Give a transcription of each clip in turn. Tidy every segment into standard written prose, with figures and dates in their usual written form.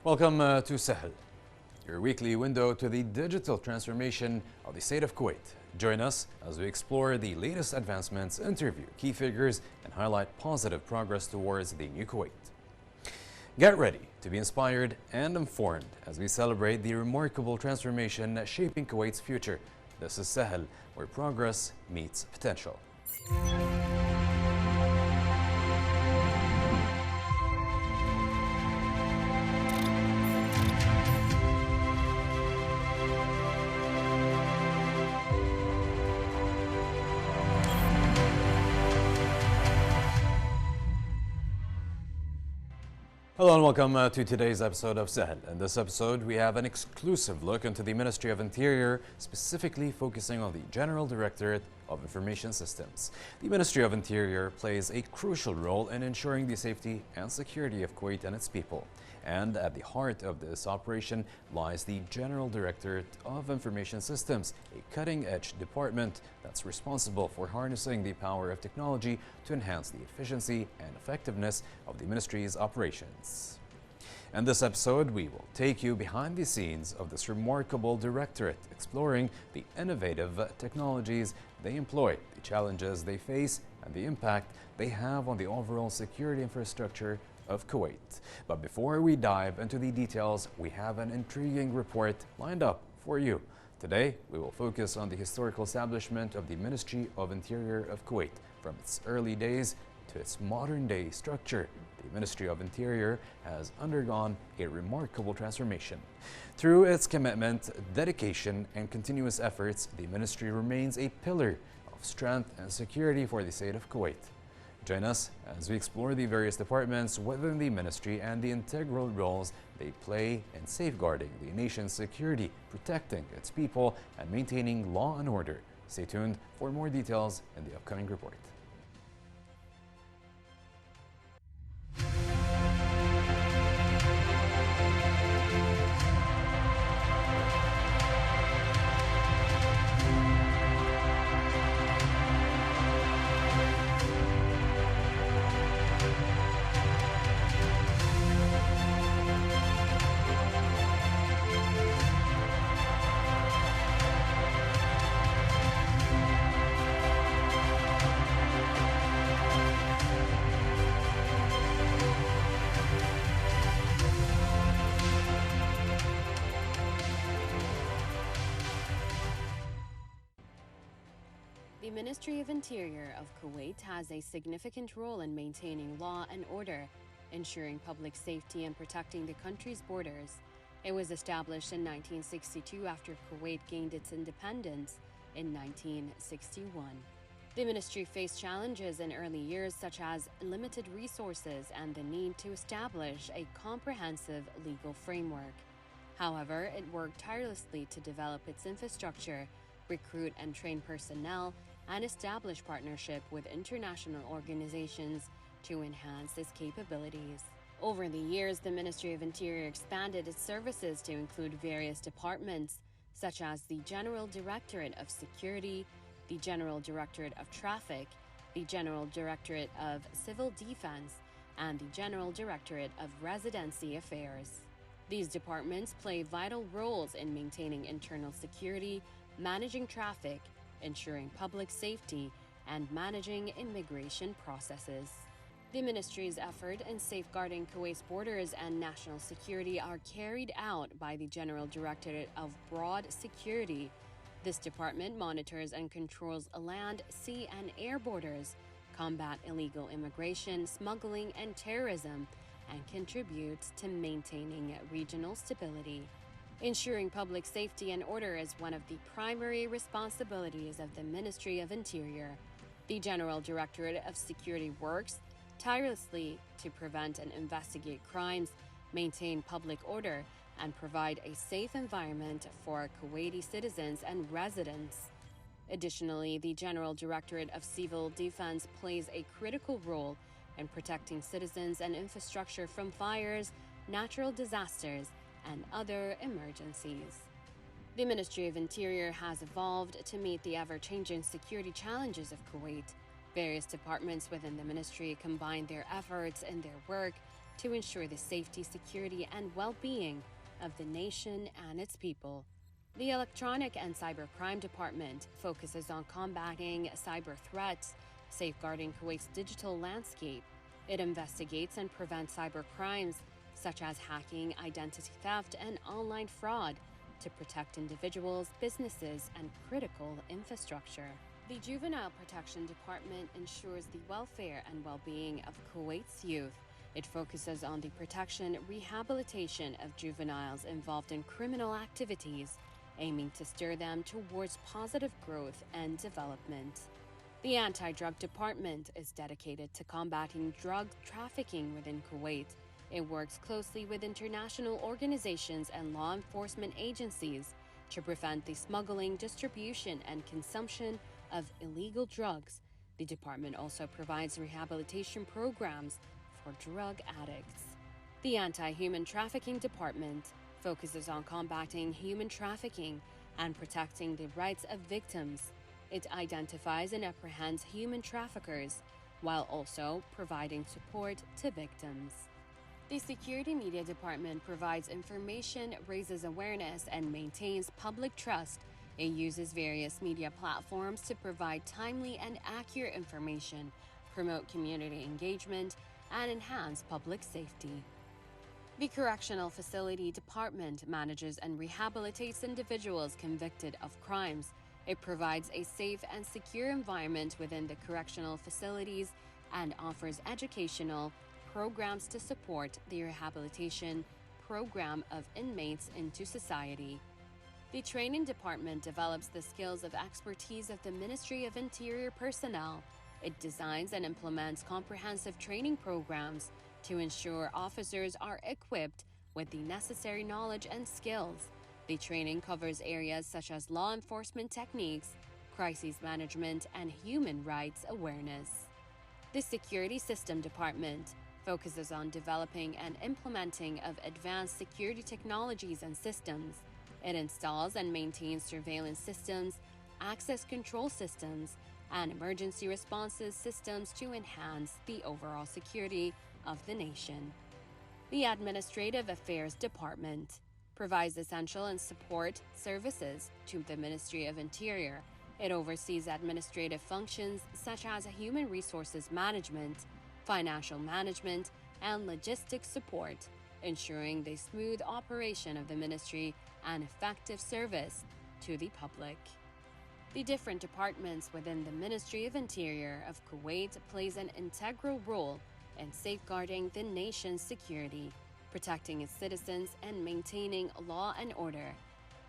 Welcome to Sahel, your weekly window to the digital transformation of the state of Kuwait. Join us as we explore the latest advancements, interview key figures, and highlight positive progress towards the new Kuwait. Get ready to be inspired and informed as we celebrate the remarkable transformation shaping Kuwait's future. This is Sahel, where progress meets potential. Hello and welcome to today's episode of Sahel. In this episode, we have an exclusive look into the Ministry of Interior, specifically focusing on the General Directorate of Information Systems. The Ministry of Interior plays a crucial role in ensuring the safety and security of Kuwait and its people. And at the heart of this operation lies the General Directorate of Information Systems, a cutting-edge department that's responsible for harnessing the power of technology to enhance the efficiency and effectiveness of the ministry's operations. In this episode, we will take you behind the scenes of this remarkable directorate, exploring the innovative technologies they employ, the challenges they face, and the impact they have on the overall security infrastructure of Kuwait. But before we dive into the details, we have an intriguing report lined up for you. Today, we will focus on the historical establishment of the Ministry of Interior of Kuwait, from its early days to its modern-day structure. The Ministry of Interior has undergone a remarkable transformation. Through its commitment, dedication, and continuous efforts, the ministry remains a pillar of strength and security for the state of Kuwait. Join us as we explore the various departments within the ministry and the integral roles they play in safeguarding the nation's security, protecting its people, and maintaining law and order. Stay tuned for more details in the upcoming report. The Ministry of Interior of Kuwait has a significant role in maintaining law and order, ensuring public safety and protecting the country's borders. It was established in 1962 after Kuwait gained its independence in 1961. The ministry faced challenges in early years such as limited resources and the need to establish a comprehensive legal framework. However, it worked tirelessly to develop its infrastructure, recruit and train personnel, and establish partnership with international organizations to enhance its capabilities. Over the years, the Ministry of Interior expanded its services to include various departments, such as the General Directorate of Security, the General Directorate of Traffic, the General Directorate of Civil Defense, and the General Directorate of Residency Affairs. These departments play vital roles in maintaining internal security, managing traffic, ensuring public safety, and managing immigration processes. The ministry's effort in safeguarding Kuwait's borders and national security are carried out by the General Directorate of Broad Security. This department monitors and controls land, sea, and air borders, combat illegal immigration, smuggling, and terrorism, and contributes to maintaining regional stability. Ensuring public safety and order is one of the primary responsibilities of the Ministry of Interior. The General Directorate of Security works tirelessly to prevent and investigate crimes, maintain public order, and provide a safe environment for Kuwaiti citizens and residents. Additionally, the General Directorate of Civil Defense plays a critical role in protecting citizens and infrastructure from fires, natural disasters, and other emergencies. The Ministry of Interior has evolved to meet the ever-changing security challenges of Kuwait. Various departments within the ministry combine their efforts in their work to ensure the safety, security, and well-being of the nation and its people. The Electronic and Cybercrime Department focuses on combating cyber threats, safeguarding Kuwait's digital landscape. It investigates and prevents cyber crimes such as hacking, identity theft, and online fraud to protect individuals, businesses, and critical infrastructure. The Juvenile Protection Department ensures the welfare and well-being of Kuwait's youth. It focuses on the protection, rehabilitation of juveniles involved in criminal activities, aiming to steer them towards positive growth and development. The Anti-Drug Department is dedicated to combating drug trafficking within Kuwait. It works closely with international organizations and law enforcement agencies to prevent the smuggling, distribution, and consumption of illegal drugs. The department also provides rehabilitation programs for drug addicts. The Anti-Human Trafficking Department focuses on combating human trafficking and protecting the rights of victims. It identifies and apprehends human traffickers while also providing support to victims. The Security Media Department provides information, raises awareness, and maintains public trust. It uses various media platforms to provide timely and accurate information, promote community engagement, and enhance public safety. The Correctional Facility Department manages and rehabilitates individuals convicted of crimes. It provides a safe and secure environment within the correctional facilities and offers educational programs to support the rehabilitation program of inmates into society. The Training Department develops the skills of expertise of the Ministry of Interior personnel. It designs and implements comprehensive training programs to ensure officers are equipped with the necessary knowledge and skills. The training covers areas such as law enforcement techniques, crisis management, and human rights awareness. The Security System Department focuses on developing and implementing of advanced security technologies and systems. It installs and maintains surveillance systems, access control systems, and emergency responses systems to enhance the overall security of the nation. The Administrative Affairs Department provides essential and support services to the Ministry of Interior. It oversees administrative functions such as human resources management, financial management, and logistics support, ensuring the smooth operation of the ministry and effective service to the public. The different departments within the Ministry of Interior of Kuwait plays an integral role in safeguarding the nation's security, protecting its citizens, and maintaining law and order.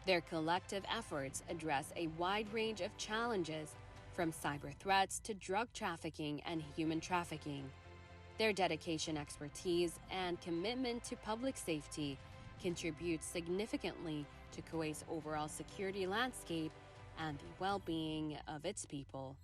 Their collective efforts address a wide range of challenges, from cyber threats to drug trafficking and human trafficking. Their dedication, expertise, and commitment to public safety contribute significantly to Kuwait's overall security landscape and the well-being of its people.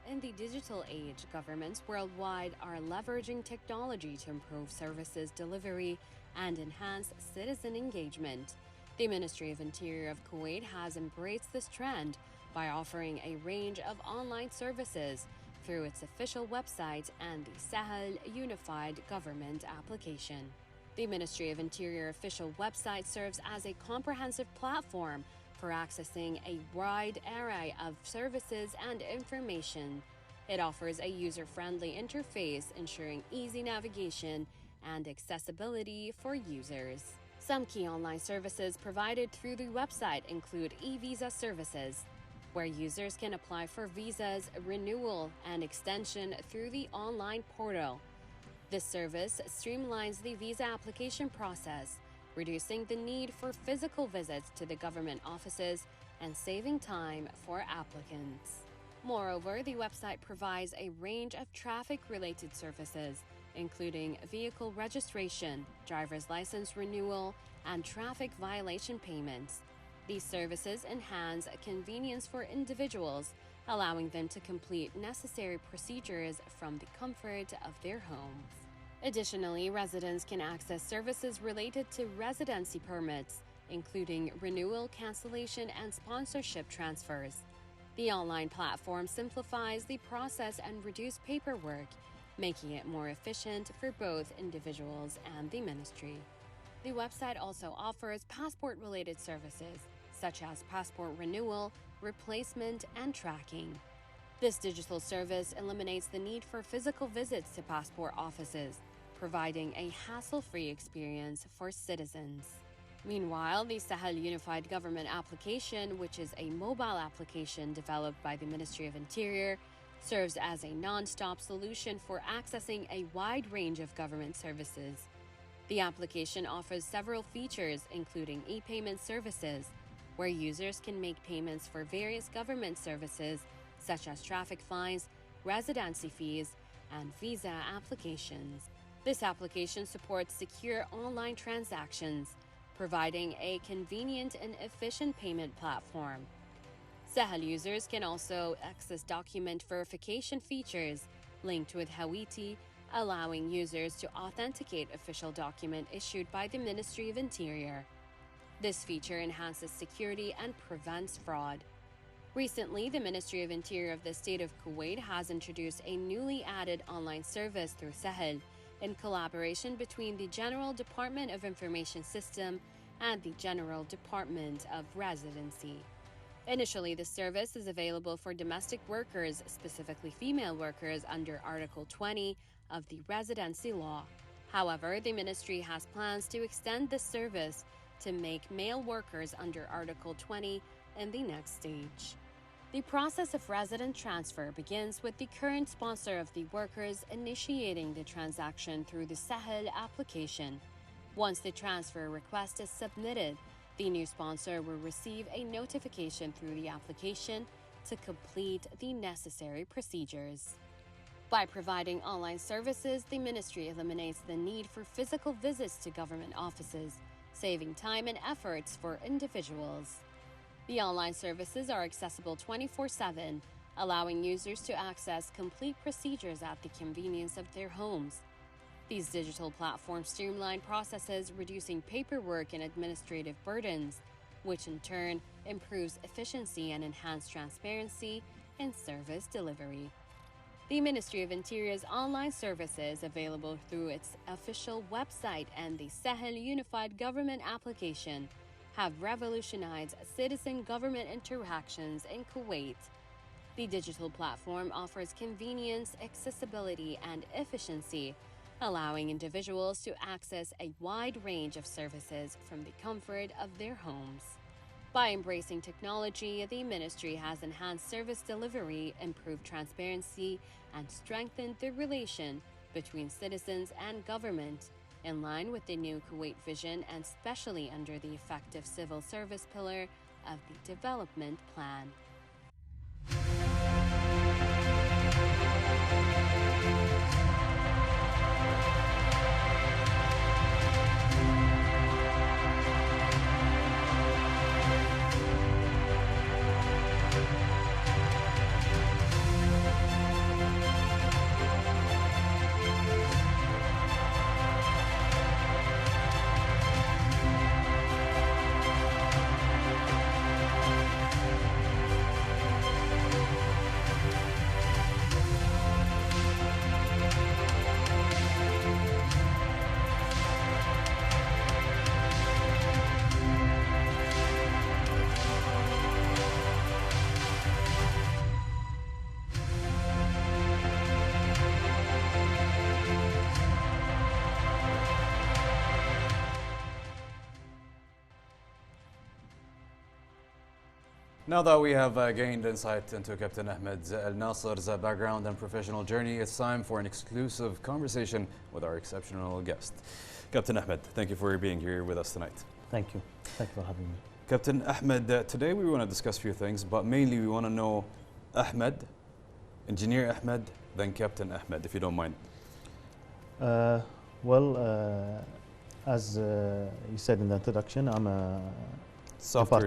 In the digital age, governments worldwide are leveraging technology to improve services delivery and enhance citizen engagement. The Ministry of Interior of Kuwait has embraced this trend by offering a range of online services through its official website and the Sahel Unified Government application. The Ministry of Interior official website serves as a comprehensive platform for accessing a wide array of services and information. It offers a user-friendly interface, ensuring easy navigation and accessibility for users. Some key online services provided through the website include e-visa services, where users can apply for visas, renewal, and extension through the online portal. This service streamlines the visa application process, reducing the need for physical visits to the government offices and saving time for applicants. Moreover, the website provides a range of traffic-related services, including vehicle registration, driver's license renewal, and traffic violation payments. These services enhance convenience for individuals, allowing them to complete necessary procedures from the comfort of their homes. Additionally, residents can access services related to residency permits, including renewal, cancellation, and sponsorship transfers. The online platform simplifies the process and reduces paperwork, making it more efficient for both individuals and the ministry. The website also offers passport-related services, such as passport renewal, replacement, and tracking. This digital service eliminates the need for physical visits to passport offices, providing a hassle-free experience for citizens. Meanwhile, the Sahel Unified Government Application, which is a mobile application developed by the Ministry of Interior, serves as a non-stop solution for accessing a wide range of government services. The application offers several features, including e-payment services, where users can make payments for various government services, such as traffic fines, residency fees, and visa applications. This application supports secure online transactions, providing a convenient and efficient payment platform. Sahel users can also access document verification features linked with Hawiti, allowing users to authenticate official document issued by the Ministry of Interior. This feature enhances security and prevents fraud. Recently, the Ministry of Interior of the State of Kuwait has introduced a newly added online service through Sahel in collaboration between the General Department of Information System and the General Department of Residency. Initially, the service is available for domestic workers, specifically female workers, under Article 20 of the Residency Law. However, the ministry has plans to extend this service to make male workers under Article 20 in the next stage. The process of resident transfer begins with the current sponsor of the workers initiating the transaction through the Sahel application. Once the transfer request is submitted, the new sponsor will receive a notification through the application to complete the necessary procedures. By providing online services, the ministry eliminates the need for physical visits to government offices, saving time and efforts for individuals. The online services are accessible 24/7, allowing users to access complete procedures at the convenience of their homes. These digital platforms streamline processes, reducing paperwork and administrative burdens, which in turn improves efficiency and enhances transparency in service delivery. The Ministry of Interior's online services, available through its official website and the Sahel Unified Government Application, have revolutionized citizen government interactions in Kuwait. The digital platform offers convenience, accessibility, and efficiency, allowing individuals to access a wide range of services from the comfort of their homes. By embracing technology, the ministry has enhanced service delivery, improved transparency, and strengthened the relation between citizens and government, in line with the new Kuwait vision and especially under the effective civil service pillar of the development plan. Now that we have gained insight into Captain Ahmed Al Nasser's background and professional journey, it's time for an exclusive conversation with our exceptional guest. Captain Ahmed, thank you for being here with us tonight. Thank you. Thank you for having me. Captain Ahmed, today we want to discuss a few things, but mainly we want to know Ahmed, Engineer Ahmed, then Captain Ahmed, if you don't mind. As you said in the introduction, I'm a Software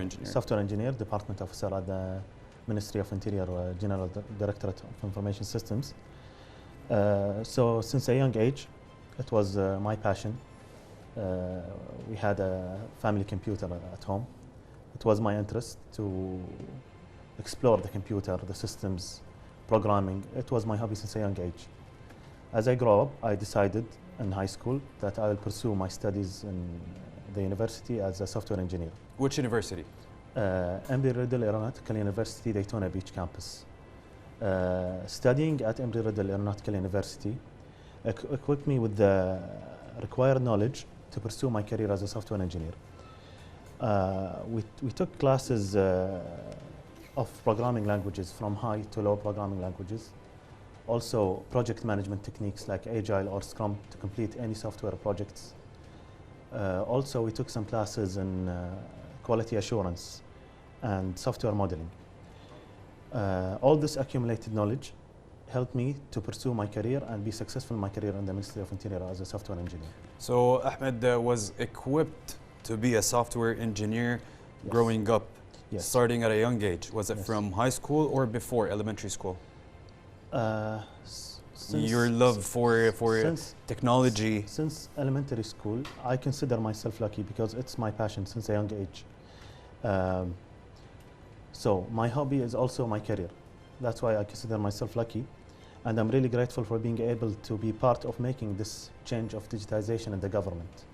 engineer, department officer at the Ministry of Interior, General Directorate of Information Systems. So since a young age, it was my passion. We had a family computer at home. It was my interest to explore the computer, the systems, programming. It was my hobby since a young age. As I grew up, I decided in high school that I will pursue my studies in the university as a software engineer. Which university? Embry-Riddle Aeronautical University, Daytona Beach campus. Studying at Embry-Riddle Aeronautical University equipped me with the required knowledge to pursue my career as a software engineer. We took classes of programming languages, from high to low programming languages. Also project management techniques like Agile or Scrum to complete any software projects. Also we took some classes in quality assurance and software modeling. All this accumulated knowledge helped me to pursue my career and be successful in my career in the Ministry of Interior as a software engineer. So Ahmed was equipped to be a software engineer growing up, starting at a young age. Was it from high school or before elementary school? Your love for technology? Since elementary school, I consider myself lucky because it's my passion since a young age. So my hobby is also my career. That's why I consider myself lucky. And I'm really grateful for being able to be part of making this change of digitization in the government.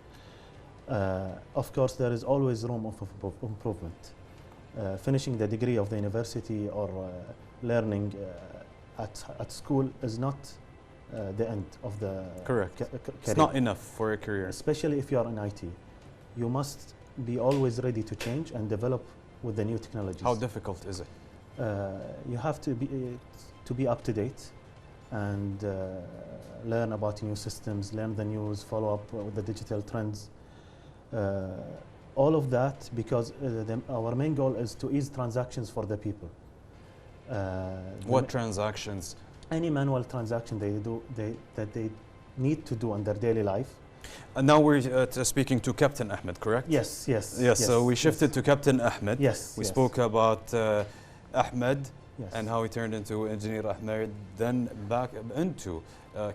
Of course, there is always room of improvement. Finishing the degree of the university or learning at school is not the end of the career. It's not enough for a career. Especially if you are in IT. You must be always ready to change and develop with the new technologies. How difficult is it? You have to be up to date and learn about new systems, learn the news, follow up with the digital trends. All of that because our main goal is to ease transactions for the people. What transactions? Any manual transaction that they need to do in their daily life. And now we're speaking to Captain Ahmed, correct? Yes. So we shifted to Captain Ahmed. We spoke about Ahmed and how he turned into Engineer Ahmed, then back into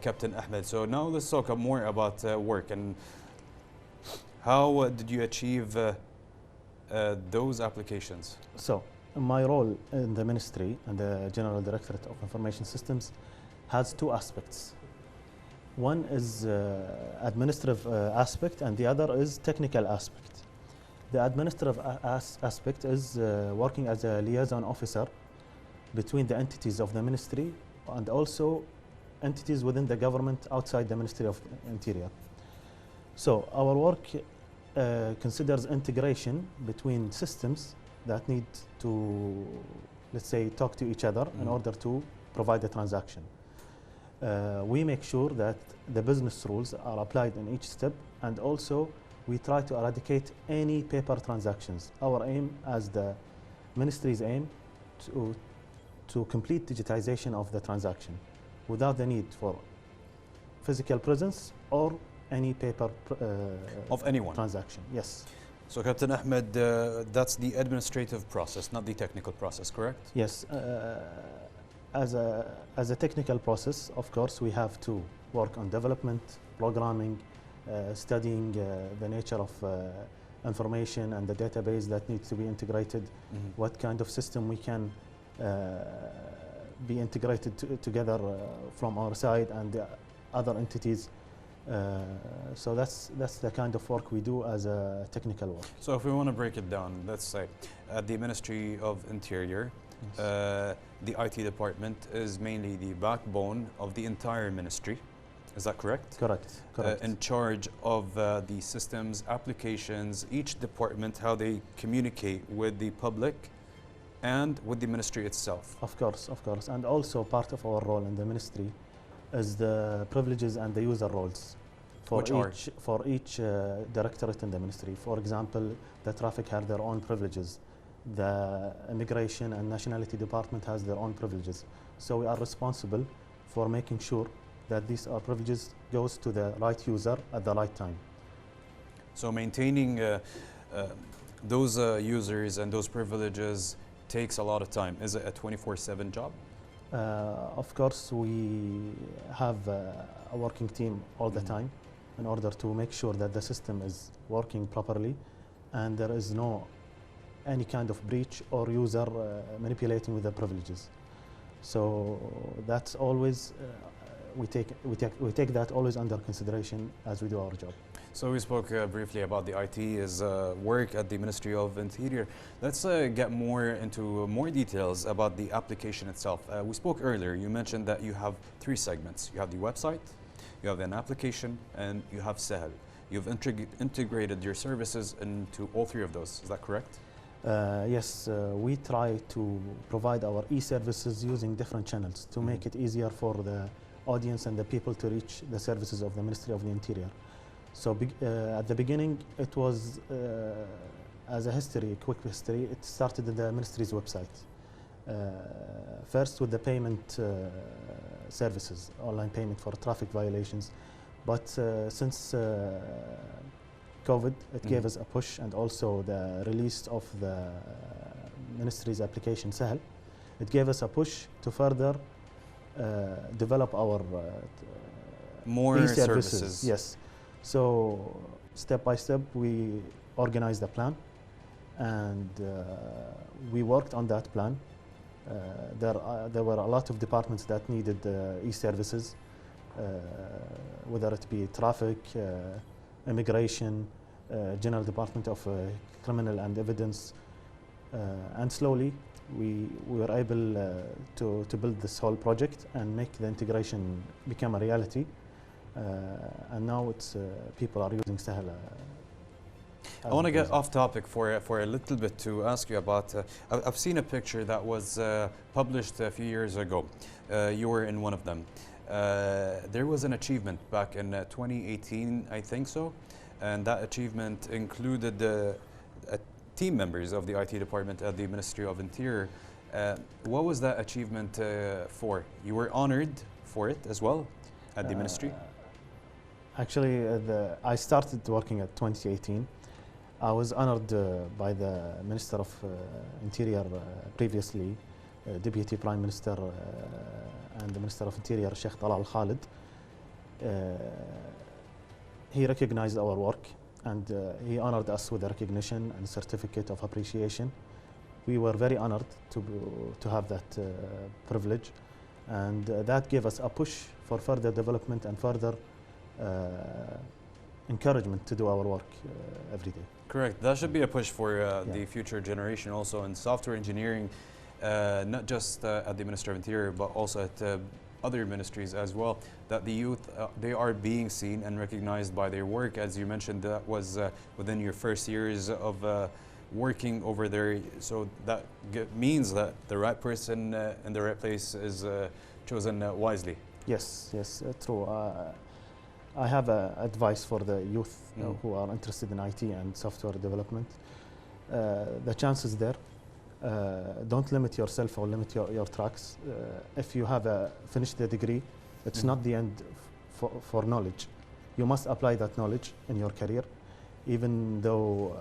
Captain Ahmed. So now let's talk more about work and how did you achieve those applications? So my role in the ministry and the General Directorate of Information Systems has two aspects. One is administrative aspect and the other is technical aspect. The administrative aspect is working as a liaison officer between the entities of the ministry and also entities within the government outside the Ministry of Interior. So our work considers integration between systems that need to, let's say, talk to each other in order to provide a transaction. We make sure that the business rules are applied in each step, and also we try to eradicate any paper transactions. Our aim, as the ministry's aim, to complete digitization of the transaction without the need for physical presence or any paper of anyone transaction. Yes. So Captain Ahmed, that's the administrative process, not the technical process, correct? Yes. As a technical process, of course, we have to work on development, programming, studying the nature of information and the database that needs to be integrated, what kind of system we can be integrated together from our side and the other entities. So that's the kind of work we do as a technical work. So if we want to break it down, let's say at the Ministry of Interior, the IT department is mainly the backbone of the entire ministry. Is that correct? Correct. In charge of the systems, applications, each department, how they communicate with the public and with the ministry itself. Of course, and also part of our role in the ministry is the privileges and the user roles for each directorate in the ministry. For example, the traffic have their own privileges. The immigration and nationality department has their own privileges. So we are responsible for making sure that these privileges goes to the right user at the right time. So maintaining those users and those privileges takes a lot of time. Is it a 24/7 job? Of course, we have a working team all the time in order to make sure that the system is working properly and there is no any kind of breach or user manipulating with the privileges. So that's always we take that always under consideration as we do our job. So we spoke briefly about the IT's work at the Ministry of Interior. Let's get more into more details about the application itself. We spoke earlier, you mentioned that you have 3 segments. You have the website, you have an application, and you have Sahel. You've integrated your services into all 3 of those, is that correct? Yes, we try to provide our e-services using different channels to make it easier for the audience and the people to reach the services of the Ministry of the Interior. So at the beginning, it was, as a history, quick history, it started in the ministry's website. First with the payment services, online payment for traffic violations. But since COVID, it gave us a push, and also the release of the ministry's application, Sahel, it gave us a push to further develop our more services. Yes. So step by step, we organized a plan, and we worked on that plan. There were a lot of departments that needed e-services, whether it be traffic, immigration, General Department of Criminal and Evidence, and slowly we were able to build this whole project and make the integration become a reality. And now it's people are using Sahel. I want to get off topic for a little bit to ask you about. I've seen a picture that was published a few years ago. You were in one of them. There was an achievement back in 2018, I think so, and that achievement included team members of the IT department at the Ministry of Interior. What was that achievement for? You were honored for it as well at the ministry? Actually, I started working at 2018. I was honored by the Minister of Interior previously, Deputy Prime Minister and the Minister of Interior, Sheikh Talal Al-Khalid. He recognized our work, and he honored us with a recognition and certificate of appreciation. We were very honored to have that privilege, and that gave us a push for further development and further encouragement to do our work every day. Correct. That should be a push for the future generation also in software engineering, not just at the Ministry of Interior, but also at other ministries as well, that the youth, they are being seen and recognized by their work. As you mentioned, that was within your first years of working over there. So that means that the right person in the right place is chosen wisely. Yes, true. I have advice for the youth who are interested in IT and software development. The chance is there. Don't limit yourself or limit your tracks. If you have finished the degree, it's not the end for knowledge. You must apply that knowledge in your career, even though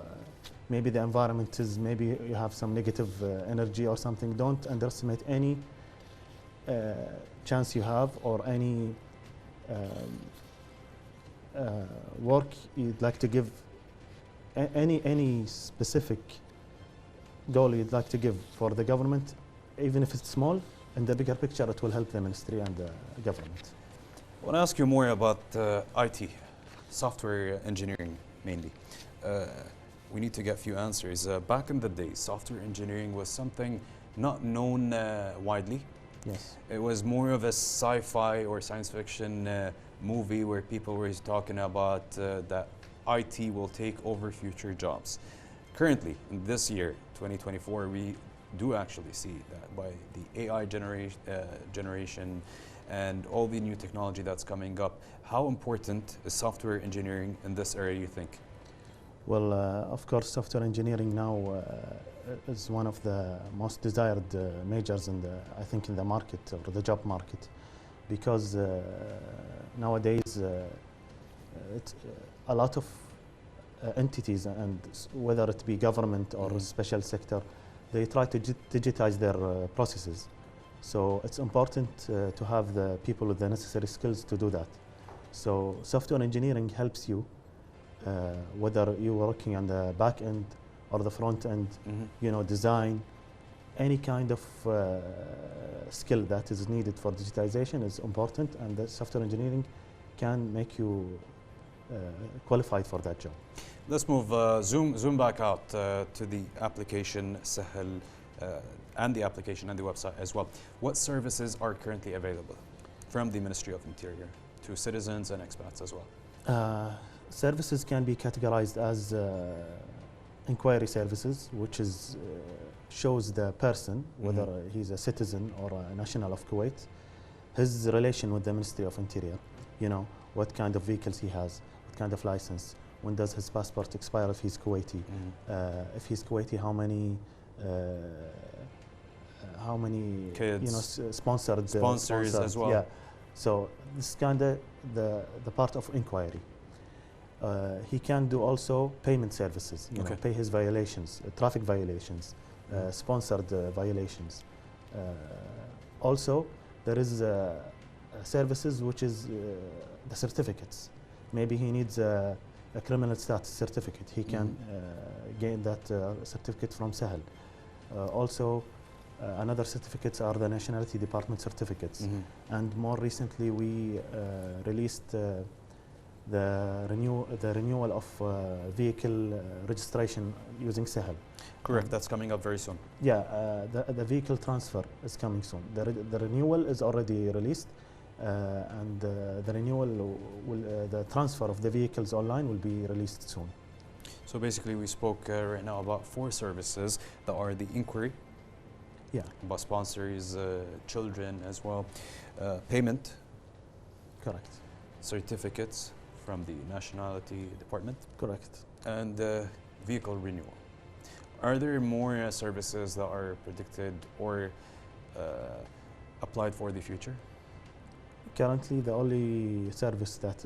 maybe the environment is, maybe you have some negative energy or something. Don't underestimate any chance you have or any work you'd like to give, any specific goal you'd like to give for the government, even if it's small. In the bigger picture, it will help the ministry and the government. I want to ask you more about IT, software engineering mainly. We need to get a few answers. Back in the day, software engineering was something not known widely. Yes. It was more of a sci-fi or science fiction movie where people were talking about that IT will take over future jobs. Currently, in this year, 2024, we do actually see that by the AI generation and all the new technology that's coming up, how important is software engineering in this area, you think? Well, of course, software engineering now is one of the most desired majors I think, in the market or the job market, because nowadays it's a lot of entities, and whether it be government or special sector, they try to digitize their processes. So it's important to have the people with the necessary skills to do that. So software engineering helps you, whether you're working on the back end or the front end, design, any kind of skill that is needed for digitization is important, and the software engineering can make you qualified for that job. Let's move, zoom back out to the application Sahel and the application and the website as well. What services are currently available from the Ministry of Interior to citizens and expats as well? Services can be categorized as inquiry services, which shows the person, whether he's a citizen or a national of Kuwait, his relation with the Ministry of Interior. What kind of vehicles he has, what kind of license, when does his passport expire if he's Kuwaiti, if he's Kuwaiti, how many kids, sponsors as well. Yeah, so this is kind of the part of inquiry. He can do also payment services, pay his violations, traffic violations, sponsored violations. Also, there is services which is the certificates. Maybe he needs a criminal status certificate. He can gain that certificate from Sahel. Also, another certificates are the nationality department certificates. And more recently, we released the renewal of vehicle registration using Sahel. Correct, that's coming up very soon. Yeah, the vehicle transfer is coming soon. The renewal is already released, and the renewal the transfer of the vehicles online will be released soon. So basically, we spoke right now about 4 services that are the inquiry, about sponsors, children as well, payment, correct, certificates from the nationality department, correct, and vehicle renewal. Are there more services that are predicted or applied for the future? Currently, the only service that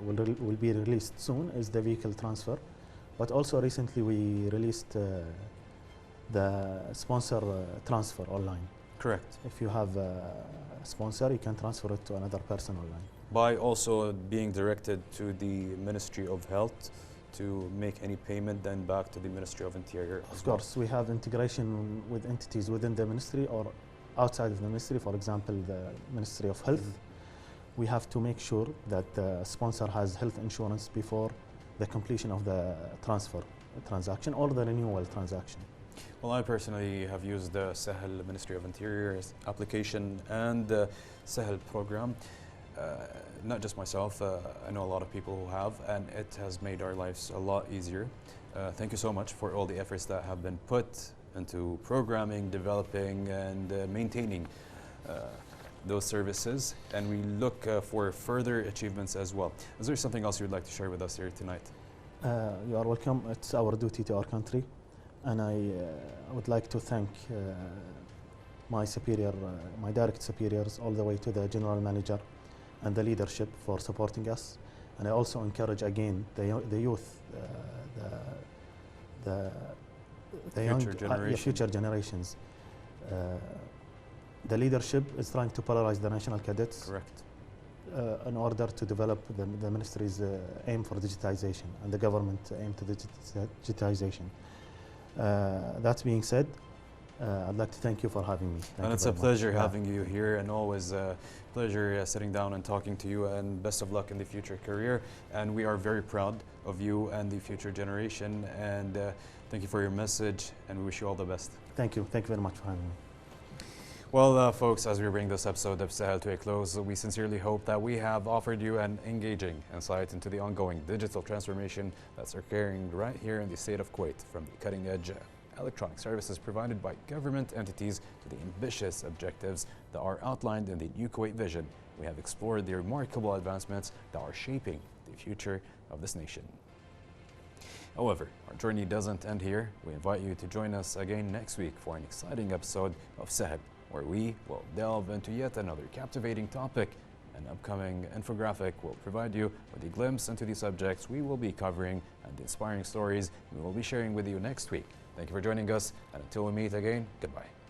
will be released soon is the vehicle transfer. But also recently we released the sponsor transfer online. Correct. If you have a sponsor, you can transfer it to another person online. By also being directed to the Ministry of Health to make any payment, then back to the Ministry of Interior. Of course, we have integration with entities within the ministry or outside of the ministry. For example, the Ministry of Health. We have to make sure that the sponsor has health insurance before the completion of the transfer transaction or the renewal transaction. Well, I personally have used the Sahel Ministry of Interior application and the Sahel program. Not just myself, I know a lot of people who have, and it has made our lives a lot easier. Thank you so much for all the efforts that have been put into programming, developing, and maintaining those services, and we look for further achievements as well. Is there something else you'd like to share with us here tonight? You are welcome. It's our duty to our country, and I would like to thank my superior, my direct superiors, all the way to the general manager and the leadership for supporting us. And I also encourage again the youth, the future generations. The leadership is trying to polarize the national cadets. Correct. In order to develop the ministry's aim for digitization and the government aim to digitization. That being said, I'd like to thank you for having me. And it's a pleasure having you here, and always a pleasure sitting down and talking to you, and best of luck in the future career. And we are very proud of you and the future generation, and thank you for your message, and we wish you all the best. Thank you. Thank you very much for having me. Well, folks, as we bring this episode of Sahel to a close, we sincerely hope that we have offered you an engaging insight into the ongoing digital transformation that's occurring right here in the state of Kuwait from the cutting edge electronic services provided by government entities to the ambitious objectives that are outlined in the New Kuwait Vision. We have explored the remarkable advancements that are shaping the future of this nation. However, our journey doesn't end here. We invite you to join us again next week for an exciting episode of Sahel, where we will delve into yet another captivating topic. An upcoming infographic will provide you with a glimpse into the subjects we will be covering and the inspiring stories we will be sharing with you next week. Thank you for joining us, and until we meet again, goodbye.